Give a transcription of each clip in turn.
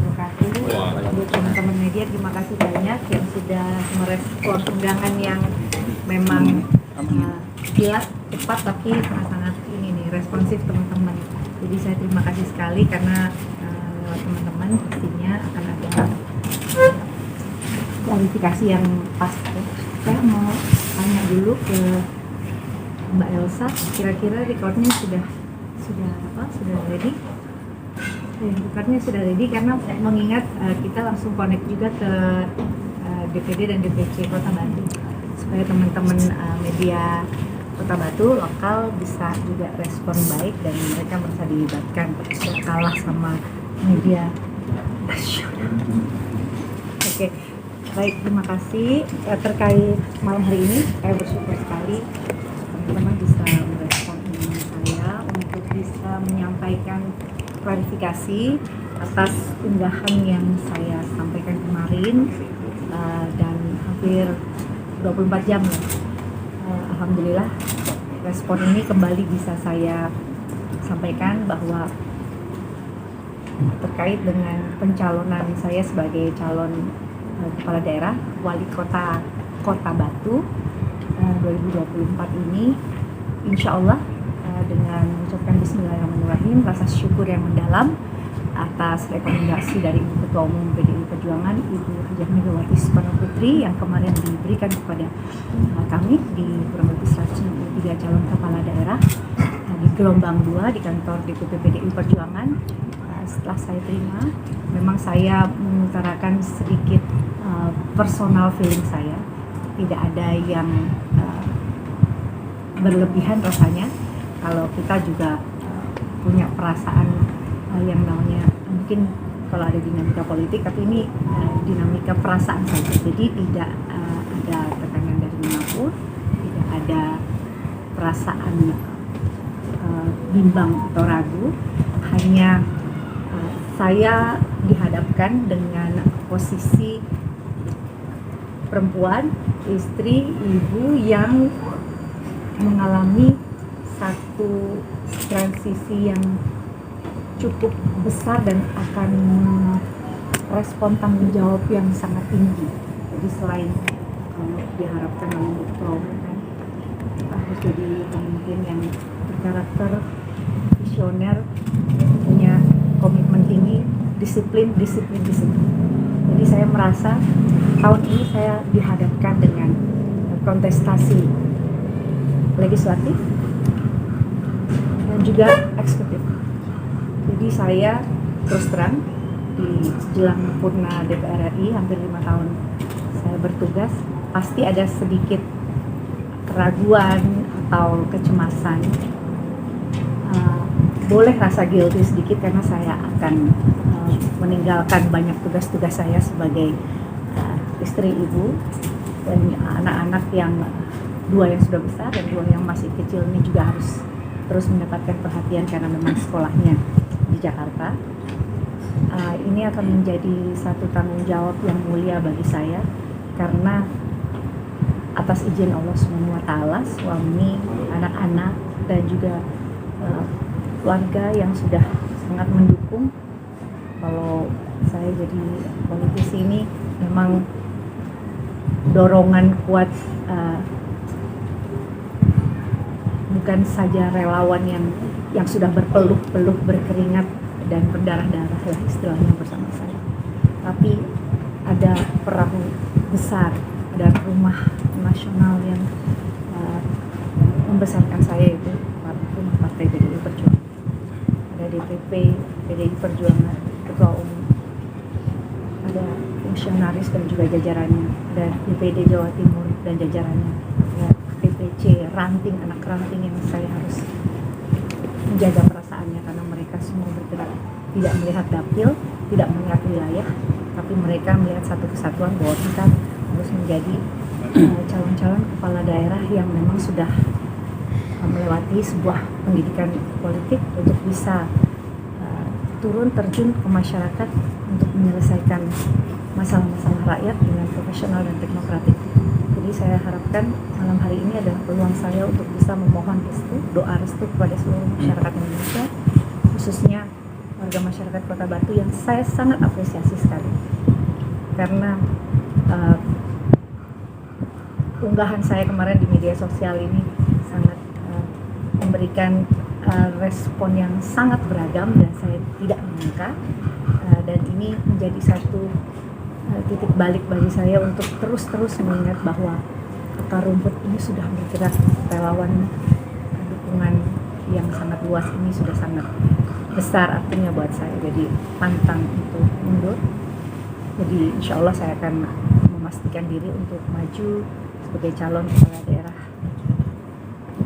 wabarakatuh. Untuk teman-teman media, terima kasih banyak yang sudah merespon undangan yang memang jelas, cepat, tapi sangat ini nih responsif teman-teman. Jadi saya terima kasih sekali karena teman-teman pastinya akan ada klarifikasi yang pas. Saya mau tanya dulu ke Mbak Elsa, kira-kira recordnya sudah ready? Recordnya sudah ready karena mengingat kita langsung connect juga ke DPD dan DPC Kota Batu supaya teman-teman media Kota Batu lokal bisa juga respon baik dan mereka merasa dilibatkan, tidak kalah sama media nasional. Oke, baik, terima kasih. Terkait malam hari ini saya bersyukur sekali teman-teman bisa merespon saya untuk bisa menyampaikan klarifikasi atas unggahan yang saya sampaikan kemarin dan hampir 24 jam ya. Alhamdulillah respon ini kembali bisa saya sampaikan bahwa terkait dengan pencalonan saya sebagai calon kepala daerah wali kota Kota Batu 2024 ini, insya Allah dengan mengucapkan bismillahirrahmanirrahim, rasa syukur yang mendalam atas rekomendasi dari Ketua Umum PDI Perjuangan Ibu Hajah Megawati Soekarno Putri yang kemarin diberikan kepada kami di kurang lebih 103 calon kepala daerah di gelombang 2 di kantor DPP PDI Perjuangan. Setelah saya terima, memang saya mengutarakan sedikit personal feeling saya, tidak ada yang berlebihan rasanya. Kalau kita juga punya perasaan yang namanya mungkin kalau ada dinamika politik, tapi ini dinamika perasaan saja, jadi tidak ada tekanan dari manapun, tidak ada perasaan bimbang atau ragu, hanya saya dihadapkan dengan posisi perempuan, istri, ibu yang mengalami satu transisi yang cukup besar dan akan respon tanggung jawab yang sangat tinggi. Jadi selain kalau diharapkan oleh Ketua Umum kan harus jadi pemimpin yang berkarakter, visioner, punya komitmen tinggi, disiplin. Jadi saya merasa tahun ini saya dihadapkan dengan kontestasi legislatif dan juga eksekutif. Jadi saya terus terang di jelang purna DPR RI hampir 5 tahun saya bertugas, pasti ada sedikit keraguan atau kecemasan. Boleh rasa guilty sedikit karena saya akan meninggalkan banyak tugas-tugas saya sebagai istri, ibu, dan anak-anak yang 2 yang sudah besar dan 2 yang masih kecil ini juga harus terus mendapatkan perhatian karena memang sekolahnya di Jakarta. Ini akan menjadi satu tanggung jawab yang mulia bagi saya karena atas izin Allah SWT, suami, anak-anak, dan juga keluarga yang sudah sangat mendukung. Kalau saya jadi politisi ini memang dorongan kuat, bukan saja relawan yang sudah berpeluh-peluh, berkeringat dan berdarah-darah lah istilahnya bersama saya, tapi ada perahu besar, ada rumah nasional yang membesarkan saya, itu rumah Partai PDI Perjuangan. Ada DPP PDI Perjuangan, Ketua Umum, ada fungsionaris dan juga jajarannya, ada DPD Jawa Timur dan jajarannya, ada DPC ranting, anak ranting yang saya harus menjaga perasaannya karena mereka semua bergerak tidak melihat dapil, tidak melihat wilayah, tapi mereka melihat satu kesatuan bahwa kita harus menjadi calon-calon kepala daerah yang memang sudah melewati sebuah pendidikan politik untuk bisa turun terjun ke masyarakat untuk menyelesaikan masalah-masalah rakyat dengan profesional dan teknokratik. Jadi saya harapkan malam hari ini adalah peluang saya untuk bisa memohon restu, doa restu kepada seluruh masyarakat Indonesia, khususnya warga masyarakat Kota Batu yang saya sangat apresiasi sekali, karena unggahan saya kemarin di media sosial ini sangat memberikan respon yang sangat beragam dan saya tidak menyangka, dan ini menjadi satu titik balik bagi saya untuk terus mengingat bahwa akar rumput ini sudah bergerak, relawan dukungan yang sangat luas ini sudah sangat besar artinya buat saya, jadi pantang untuk mundur. Jadi insya Allah saya akan memastikan diri untuk maju sebagai calon kepala daerah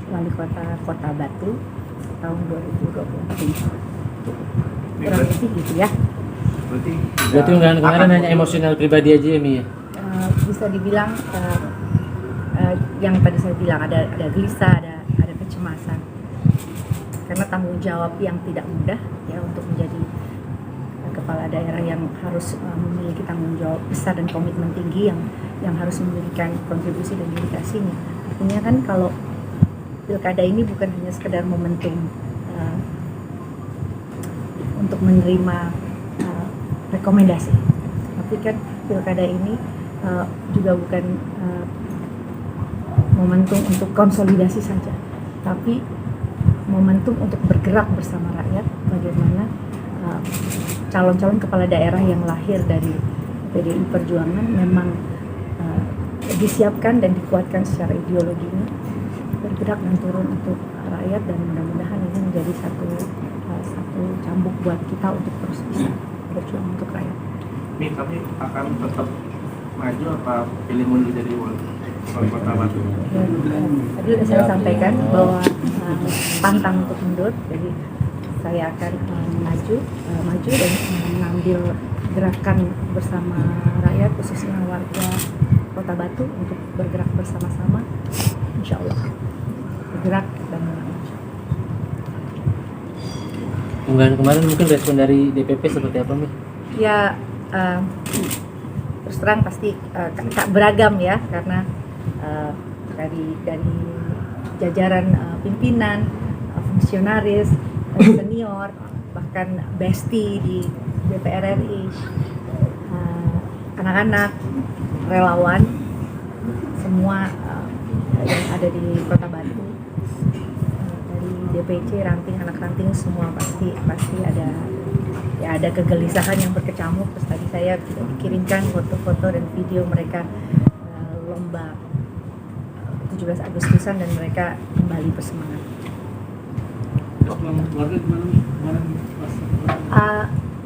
wali kota Kota Batu tahun 2020. Kurang lebih gitu ya. Berarti unggahan kemarin hanya emosional pribadi aja ya, Mi? Bisa dibilang yang tadi saya bilang ada gelisah, ada kecemasan, karena tanggung jawab yang tidak mudah ya untuk menjadi kepala daerah yang harus memiliki tanggung jawab besar dan komitmen tinggi yang harus memberikan kontribusi dan dedikasinya. Artinya kan kalau pilkada ini bukan hanya sekedar momentum untuk menerima rekomendasi, tapi kan pilkada ini juga bukan momentum untuk konsolidasi saja, tapi momentum untuk bergerak bersama rakyat. Bagaimana calon-calon kepala daerah yang lahir dari PDI Perjuangan memang disiapkan dan dikuatkan secara ideologinya, bergerak dan turun untuk rakyat, dan mudah-mudahan ini menjadi satu cambuk buat kita untuk terus bisa berjuang untuk rakyat. Mi, tapi akan tetap maju apa pilih mundur jadi wali kota Batu? Tadi sudah saya sampaikan bahwa pantang untuk mundur, jadi saya akan maju dan mengambil gerakan bersama rakyat, khususnya warga Kota Batu, untuk bergerak bersama-sama, insya Allah bergerak dan menang. Unggahan kemarin mungkin respon dari DPP seperti apa, Mi? Ya terus terang pasti beragam ya, karena dari jajaran pimpinan, fungsionaris, senior, bahkan besti di DPR RI, anak-anak, relawan, semua yang ada di Kota Batu, dari DPC, ranting, anak ranting, semua pasti ada kegelisahan yang berkecamuk. Terus tadi saya dikirimkan foto-foto dan video mereka lomba 17 Agustusan dan mereka kembali bersemangat.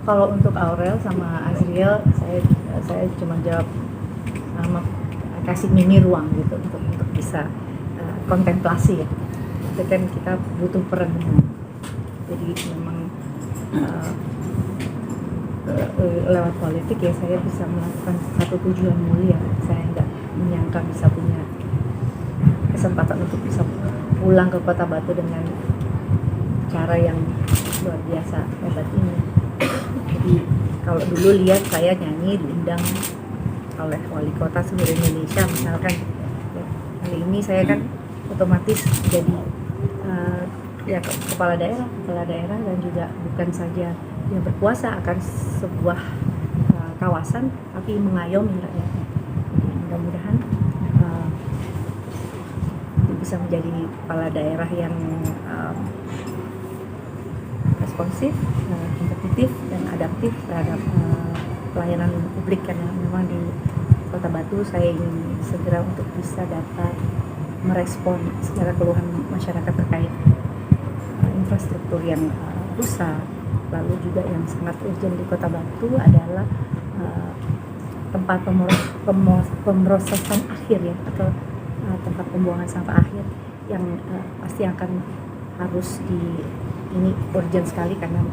Kalau untuk Aurel sama Azriel, saya cuma jawab kasih mini ruang gitu untuk bisa kontemplasi ya. Itu kan kita butuh perenungan. Jadi memang lewat politik ya saya bisa melakukan satu tujuan mulia. Saya nggak menyangka bisa punya kesempatan untuk bisa pulang ke Kota Batu dengan cara yang luar biasa hebat ini. Jadi kalau dulu lihat saya nyanyi diundang oleh wali kota seluruh Indonesia misalkan, ya, kali ini saya kan otomatis jadi kepala daerah dan juga bukan saja yang berkuasa akan sebuah kawasan, tapi mengayomi rakyatnya. Mudah-mudahan bisa menjadi kepala daerah yang responsif, kompetitif dan adaptif terhadap pelayanan publik, karena memang di Kota Batu saya ingin segera untuk bisa dapat merespon segala keluhan masyarakat terkait infrastruktur yang rusak. Lalu juga yang sangat urgent di Kota Batu adalah tempat pemrosesan akhir ya, atau tempat pembuangan sampah akhir yang pasti akan harus ini urgent sekali karena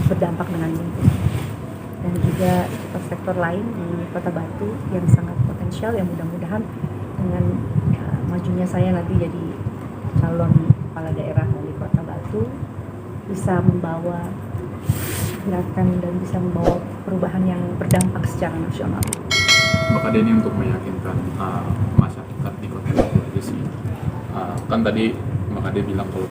berdampak dengan lingkungan. Dan juga sektor lain di Kota Batu yang sangat potensial, yang mudah-mudahan dengan majunya saya nanti jadi calon kepala daerah wali Kota Batu bisa membawa gerakan dan bisa membawa perubahan yang berdampak secara nasional. Maka ini untuk meyakinkan masyarakat di Kota Batu aja sih. Kan tadi Maka dia bilang kalau